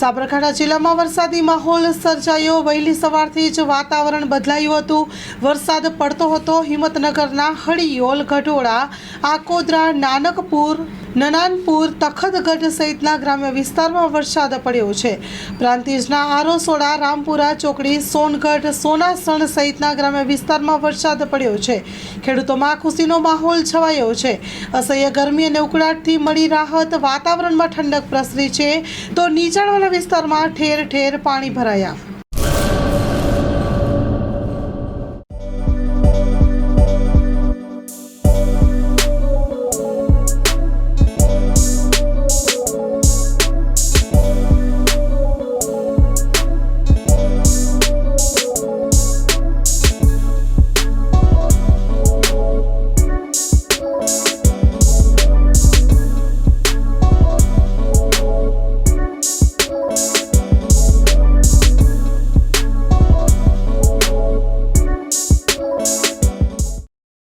સાબરકાંઠા જિલ્લામાં વરસાદી માહોલ સર્જાયો। વહેલી સવારથી જ વાતાવરણ બદલાયું હતું। વરસાદ પડતો હતો। હિંમતનગરના હળિયોલ, ગઢોળા, આકોદરા, નાનકપુર, નનાનપુર, તખતગઢ સહિતના ગ્રામ્ય વિસ્તારમાં વરસાદ પડ્યો છે। પ્રાંતિજના આરોસોડા, રામપુરા ચોકડી, સોનગઢ, સોનાસણ સહિતના ગ્રામ્ય વિસ્તારમાં વરસાદ પડ્યો છે। ખેડૂતોમાં ખુશીનો માહોલ છવાયો છે। અસહ્ય ગરમી અને ઉકળાટથી મળી રાહત। વાતાવરણમાં ઠંડક પ્રસરી છે તો નીચાણવાળા વિસ્તારમાં ઠેર ઠેર પાણી ભરાયા।